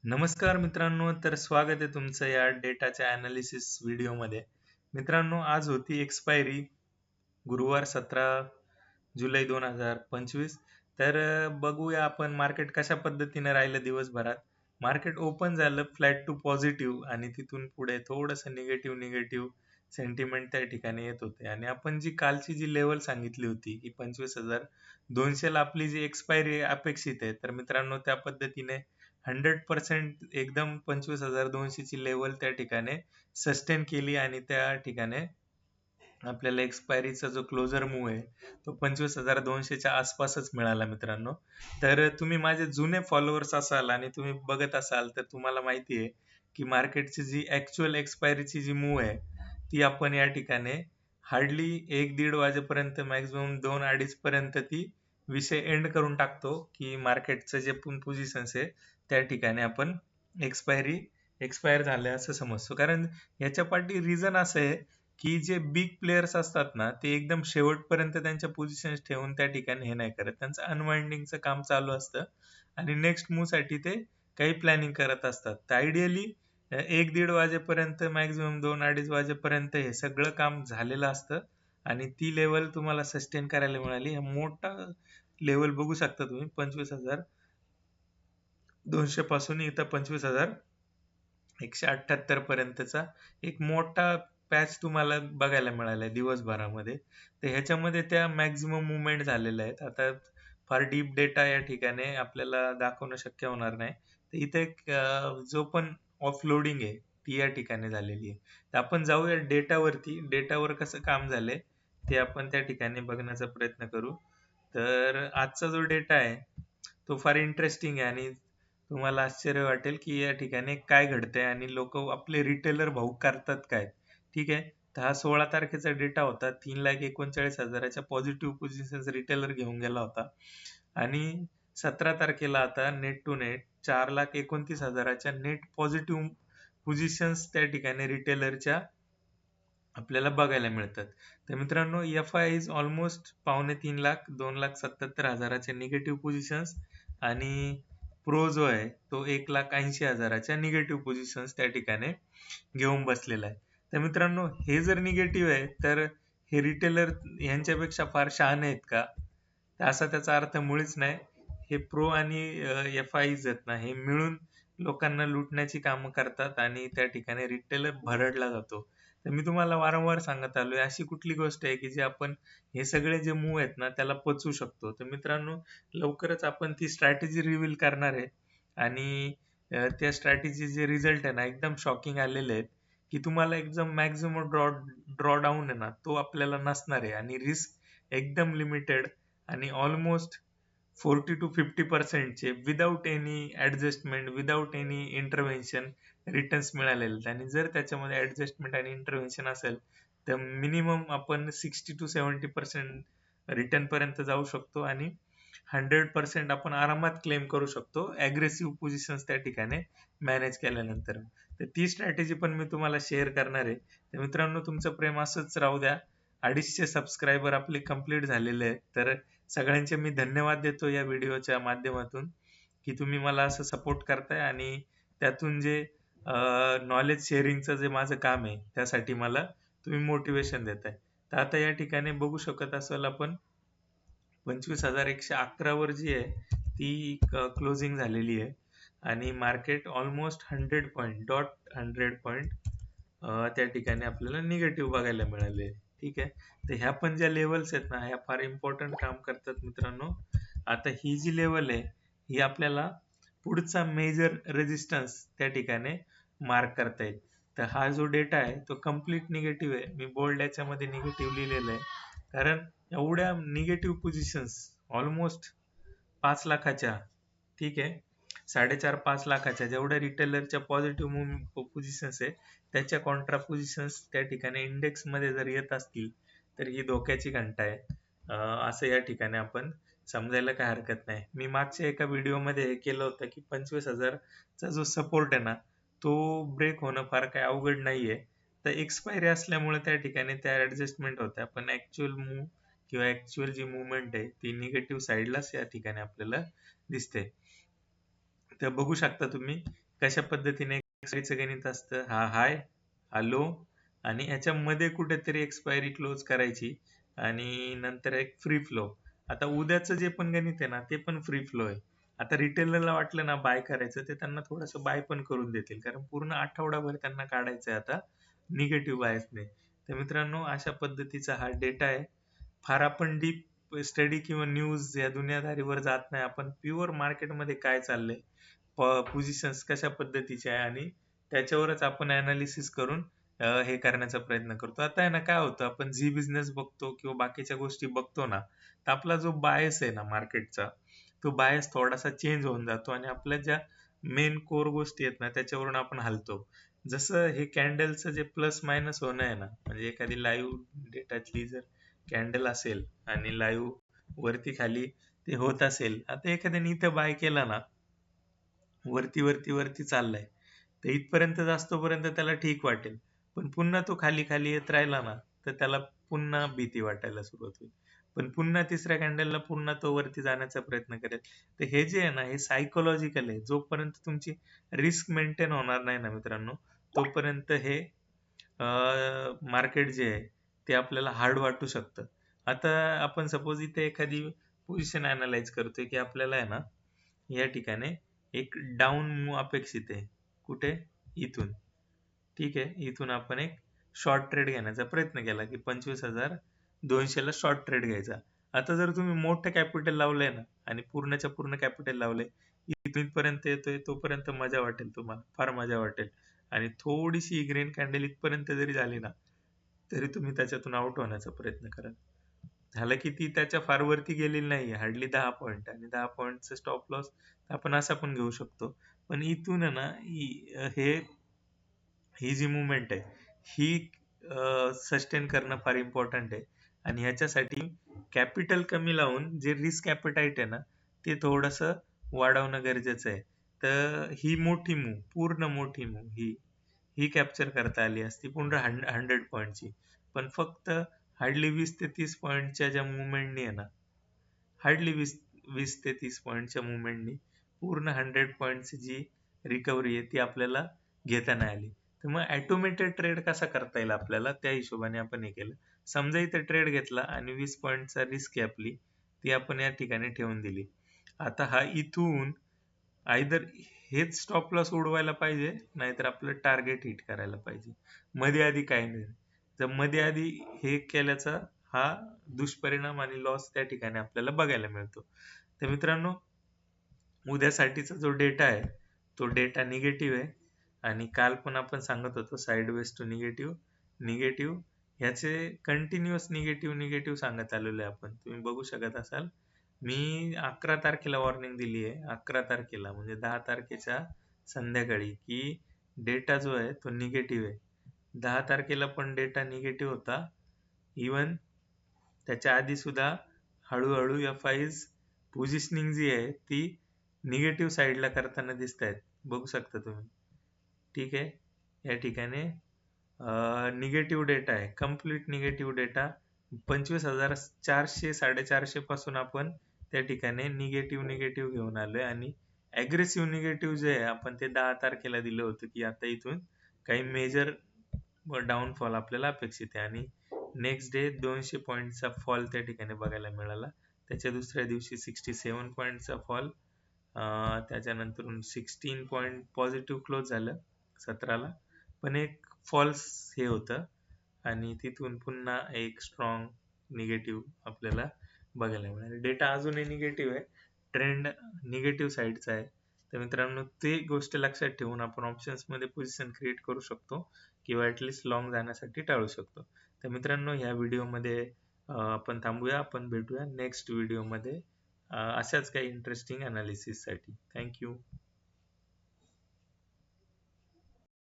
नमस्कार मित्रांनो, तर स्वागत आहे तुमचं या डेटाच्या अनालिसिस व्हिडिओमध्ये. मित्रांनो, आज होती एक्सपायरी गुरुवार 17 जुलै 2025. तर बघूया आपण मार्केट कशा पद्धतीने राहिलं दिवसभरात. मार्केट ओपन झालं फ्लॅट टू पॉझिटिव्ह आणि तिथून पुढे थोडंसं निगेटिव्ह निगेटिव्ह सेंटिमेंट त्या ठिकाणी येत होते. आणि आपण जी कालची जी लेवल सांगितली होती की 25,200 ला आपली जी एक्सपायरी अपेक्षित आहे, तर मित्रांनो त्या पद्धतीने 100% एकदम 25,200 ची लेवल त्या ठिकाणी सस्टेन केली आणि त्या ठिकाणी आपल्याला एक्सपायरीचा जो क्लोजर मूव आहे तो 25,200 आसपासच मिळाला मित्रांनो. तर तुम्ही माझे जुने फॉलोअर्स असाल आणि तुम्ही बघत असाल तर तुम्हाला माहिती आहे की मार्केटची जी ऍक्च्युअल एक्सपायरीची जी मूव आहे ती आपण या ठिकाणी हार्डली 1-1.5 वाजेपर्यंत मॅक्झिमम 2-2.5 पर्यंत ती विषय एंड करून टाकतो की मार्केटचं जे पण पोझिशन्स आहे त्या ठिकाणी आपण एक्सपायर झाले असं समजतो. कारण याच्या पाठी रिझन असं आहे की जे बिग प्लेयर्स असतात ना ते एकदम शेवटपर्यंत त्यांच्या पोझिशन्स ठेवून त्या ठिकाणी हे नाही करत. त्यांचं अनवाइंडिंगचं काम चालू असतं आणि नेक्स्ट मूव्ह साठी ते काही प्लॅनिंग करत असतात. तर आयडियली 1-1.5 वाजेपर्यंत मॅक्झिमम 2-2.5 वाजेपर्यंत हे सगळं काम झालेलं असतं आणि ती लेवल तुम्हाला सस्टेन करायला मिळाली. हा मोठा लेवल बघू शकता तुम्ही 25,200 पासून इथं 25,178 पर्यंतचा एक मोठा पॅच तुम्हाला बघायला मिळाला दिवसभरामध्ये. तर ह्याच्यामध्ये त्या मॅक्झिमम मुवमेंट झालेल्या आहेत. आता फार डीप डेटा या ठिकाणी आपल्याला दाखवणं शक्य होणार नाही. तर इथे एक जो पण ऑफलोडिंग आहे ती या ठिकाणी झालेली आहे. तर आपण जाऊया डेटावरती. डेटावर कसं काम झालंय ते आपण त्या ठिकाणी बघण्याचा प्रयत्न करू. तर आजचा जो डेटा आहे तो फार इंटरेस्टिंग आहे आणि तुम्हाला आश्चर्य वाटेल की या ठिकाणी काय घडतंय आणि लोक आपले रिटेलर भाऊ करतात काय. ठीक आहे. तर हा 16 तारखेचा डेटा होता. 3,39,000च्या पॉझिटिव्ह पोझिशन्स रिटेलर घेऊन गेला होता आणि 17 तारखेला आता नेट टू नेट 4,29,000च्या नेट पॉझिटिव्ह पोझिशन्स त्या ठिकाणी रिटेलरच्या आपल्याला बघायला मिळतात. तर मित्रांनो, F I is almost 2.25 lakh 2,77,000च्या निगेटिव्ह पोझिशन्स आणि प्रो जो आहे तो 1,80,000च्या निगेटिव्ह पोझिशन्स त्या ठिकाणी घेऊन बसलेला आहे. तर मित्रांनो, हे जर निगेटिव्ह आहे तर हे रिटेलर यांच्यापेक्षा फार शहाणे आहेत का? तर असा त्याचा अर्थ मुळीच नाही. हे प्रो आणि एफ आय आहेत ना, हे मिळून लोकांना लुटण्याची कामं करतात आणि त्या ठिकाणी रिटेलर भरडला जातो. तर मी तुम्हाला वारंवार सांगत आलोय अशी कुठली गोष्ट आहे की जी आपण हे सगळे जे मूव्ह आहेत ना त्याला पचवू शकतो. तर मित्रांनो, लवकरच आपण ती स्ट्रॅटेजी रिव्हील करणार आहे आणि त्या स्ट्रॅटेजीचे रिझल्ट आहे ना एकदम शॉकिंग आलेले आहेत की तुम्हाला एकदम मॅक्झिमम ड्रॉ डाऊन आहे ना तो आपल्याला नसणार आहे आणि रिस्क एकदम लिमिटेड आणि almost 40-50% without any adjustment without any intervention returns मिळालेले आहेत. आणि जर त्याच्यामध्ये ऍडजस्टमेंट आणि इंटरव्हेन्शन असेल तर मिनिमम आपण 60-70% रिटर्न पर्यंत जाऊ शकतो आणि 100% आपण आरामात क्लेम करू शकतो अग्रेसिव्ह पोझिशन्स त्या ठिकाणी मॅनेज केल्यानंतर. तर ती स्ट्रॅटेजी पण मी तुम्हाला शेअर करणार आहे. तर मित्रांनो, तुमचं प्रेम असंच राहू द्या. 250 सबस्क्रायबर आपले कंप्लीट झालेले आहेत. तर सगळ्यांचे मी धन्यवाद देतो या व्हिडिओच्या माध्यमातून की तुम्ही मला असं सपोर्ट करताय आणि त्यातून जे नॉलेज शेअरिंगचं जे माझं काम आहे त्यासाठी मला तुम्ही मोटिवेशन देताय. तर आता या ठिकाणी बघू शकत असाल आपण 25,111 वर जी आहे ती क्लोजिंग झालेली आहे आणि मार्केट ऑलमोस्ट 100 पॉईंट त्या ठिकाणी आपल्याला निगेटिव्ह बघायला मिळाले. ठीक आहे. तर ह्या पण ज्या लेवल्स आहेत ना ह्या फार इम्पॉर्टंट काम करतात मित्रांनो. आता ही जी लेवल आहे ही आपल्याला पुढचा मेजर रेजिस्टन्स त्या ठिकाणी मार्क करता येईल. तर हा जो डेटा आहे तो कम्प्लीट निगेटिव्ह आहे. मी बोल्ड याच्यामध्ये निगेटिव्ह लिहिलेलं आहे कारण एवढ्या निगेटिव्ह पोझिशन्स ऑलमोस्ट 5 लाखाच्या, ठीक आहे, 4.5-5 लाखाच्या जेवढ्या रिटेलरच्या पॉझिटिव्ह पोझिशन्स आहे त्याच्या कॉन्ट्रा पोझिशन्स त्या ठिकाणी इंडेक्स मध्ये जर येत असतील तर ही धोक्याची घंटा आहे. असं या ठिकाणी आपण समजायला काय हरकत नाही. मी मागच्या एका व्हिडिओमध्ये हे केलं होतं की 25,000चा जो सपोर्ट आहे ना तो ब्रेक होणं फार काय अवघड नाहीये. तर एक्सपायरी असल्यामुळे त्या ठिकाणी त्या ऍडजस्टमेंट होत्या पण ऍक्च्युअल मूव किंवा ऍक्च्युअल जी मुवमेंट आहे ती निगेटिव्ह साईडलाच या ठिकाणी आपल्याला दिसते. तर बघू शकता तुम्ही कशा पद्धतीने एक्सपायरीचं गणित असतं, हा हाय, हा लो, आणि याच्यामध्ये कुठेतरी एक्सपायरी क्लोज करायची, आणि नंतर एक फ्री फ्लो. आता उद्याचं जे पण गणित आहे ना, ते पण फ्री फ्लो आहे. आता रिटेलरला वाटलं ना बाय करायचं, ते त्यांना थोडंसं बाय पण करून देतील, कारण पूर्ण आठवडाभर त्यांना काढायचं आहे आता निगेटिव्ह बायसने. तर मित्रांनो, अशा पद्धतीचा हा डेटा आहे. फार आपण डीप स्टडी किंवा न्यूज या दुनियादारीवर जात नाही. आपण प्युअर मार्केटमध्ये काय चाललंय, पोझिशन्स कशा पद्धतीचे आहे, आणि त्याच्यावरच आपण अनालिसिस करून हे करण्याचा प्रयत्न करतो. आता आहे ना, काय होतं, आपण झी बिझनेस बघतो किंवा बाकीच्या गोष्टी बघतो ना, तर आपला जो बायस आहे ना मार्केटचा, तो बायस थोडासा चेंज होऊन जातो, आणि आपल्या ज्या मेन कोर गोष्टी आहेत ना, त्याच्यावरून आपण हलतो. जसं हे कॅन्डलचं जे प्लस मायनस होणं आहे ना, म्हणजे एखादी लाईव्ह डेटातली जर कॅन्डल असेल आणि लाईव्ह वरती खाली ते होत असेल, आता एखाद्याने इथं बाय केला ना, वरती वरती वरती चाललाय, तर इथपर्यंत जास्तोपर्यंत त्याला ठीक वाटेल. पण पुन्हा तो खाली खाली येत राहिला ना, तर त्याला पुन्हा भीती वाटायला सुरुवात होईल. पण पुन्हा तिसऱ्या कॅन्डलला पुन्हा तो वरती जाण्याचा प्रयत्न करेल. तर हे जे आहे ना, हे सायकोलॉजिकल आहे. जोपर्यंत तुमची रिस्क मेंटेन होणार नाही ना मित्रांनो, तोपर्यंत हे मार्केट जे आहे ते आपल्याला हार्ड वाटू शकतं. आता आपण सपोज इथे एखादी पोझिशन अनालाइज करतोय, की आपल्याला आहे ना या ठिकाणी एक डाऊन मूव्ह अपेक्षित आहे. कुठे? इथून. ठीक आहे. इथून आपण एक शॉर्ट ट्रेड घेण्याचा प्रयत्न केला, की 25,200 ला शॉर्ट ट्रेड घ्यायचा. आता जर तुम्ही मोठं कॅपिटल लावलंय ना, आणि पूर्णच्या पूर्ण कॅपिटल लावलंय, इथपर्यंत येतोय तोपर्यंत मजा वाटेल तुम्हाला, फार मजा वाटेल. आणि थोडीशी ग्रीन कॅन्डल इथपर्यंत जरी झाली ना, तरी तुम्ही त्याच्यातून आउट होण्याचा प्रयत्न कराल. झालं की ती त्याच्या फार वरती गेलेली नाहीये, हार्डली 10 पॉईंट, आणि 10 पॉईंटचा स्टॉप लॉस आपण असा पण घेऊ शकतो. पण इथून आहे ना, हे ही जी मुवमेंट आहे, ही सस्टेन करणं फार इम्पॉर्टंट आहे. आणि ह्याच्यासाठी कॅपिटल कमी लावून जे रिस्क ॲपेटाईट आहे ना, ते थोडंसं वाढवणं गरजेचं आहे. तर ही मोठी मूव्ह, पूर्ण मोठी मूव्ह ही कॅप्चर करता आली असती पूर्ण 100 पॉईंटची. पण फक्त हार्डली 20 ते 30 पॉईंटच्या ज्या मुवमेंटनी आहे ना, हार्डली 20 ते 30 पॉईंटच्या मुवमेंटनी पूर्ण 100 पॉईंटची जी रिकव्हरी आहे ती आपल्याला घेता नाही आली. तर मग ऑटोमेटेड ट्रेड कसा करता येईल आपल्याला, त्या हिशोबाने आपण हे केलं. समजा इथे ट्रेड घेतला आणि 20 पॉईंटचा रिस्क आहे आपली, ती आपण या ठिकाणी ठेवून दिली. आता हा इथून आयदर हेच स्टॉप लॉस उडवायला पाहिजे, नाहीतर आपलं टार्गेट हिट करायला पाहिजे. मध्ये आधी काही नाही. जर मध्ये आधी हे केल्याचा हा दुष्परिणाम आणि लॉस त्या ठिकाणी आपल्याला बघायला मिळतो. तर मित्रांनो, उद्यासाठीचा जो डेटा आहे, तो डेटा निगेटिव्ह आहे. आणि काल पण आपण सांगत होतो साइडवेज टू निगेटिव्ह, निगेटिव्ह, ह्याचे कंटिन्युअस निगेटिव्ह निगेटिव्ह सांगत आलेलो आहे आपण. तुम्ही बघू शकत असाल. मी 11 तारखेला वॉर्निंग दिली आहे. 11 तारखेला म्हणजे 10 तारखेच्या संध्याकाळी, की डेटा जो आहे तो निगेटिव्ह आहे. 10 तारखेला पण डेटा निगेटिव्ह होता. इवन त्याच्या आधी सुद्धा हळूहळू एफ-आयज पोझिशनिंग जी आहे ती निगेटिव्ह साईडला करताना दिसत आहेत. बघू शकता तुम्ही. ठीक आहे. या ठिकाणी निगेटिव्ह डेटा आहे, कम्प्लीट निगेटिव्ह डेटा. 25,400 450 पासून आपण त्या ठिकाणी निगेटिव्ह निगेटिव्ह घेऊन आलोय. आणि ॲग्रेसिव्ह निगेटिव्ह जे आहे आपण ते 10 तारखेला दिलं होतं, की आता इथून काही मेजर डाऊनफॉल आपल्याला अपेक्षित आहे. आणि नेक्स्ट डे 200 पॉईंटचा फॉल त्या ठिकाणी बघायला मिळाला. त्याच्या दुसऱ्या दिवशी 67 पॉईंटचा फॉल, त्याच्यानंतर 16 पॉईंट पॉझिटिव्ह क्लोज झालं 17ला, पण एक फॉल्स हे होतं. आणि तिथून पुन्हा एक स्ट्रॉंग निगेटिव्ह आपल्याला बघायला मिळालं. डेटा अजूनही निगेटिव्ह आहे, ट्रेंड निगेटिव्ह साईडचा आहे. तर मित्रांनो, ते गोष्ट लक्षात ठेवून आपण ऑप्शन्समध्ये पोझिशन क्रिएट करू शकतो, किंवा ॲटलिस्ट लॉंग जाण्यासाठी टाळू शकतो. तर मित्रांनो, ह्या व्हिडिओमध्ये आपण थांबूया. आपण भेटूया नेक्स्ट व्हिडिओमध्ये अशाच काही इंटरेस्टिंग अनालिसिससाठी. थँक्यू.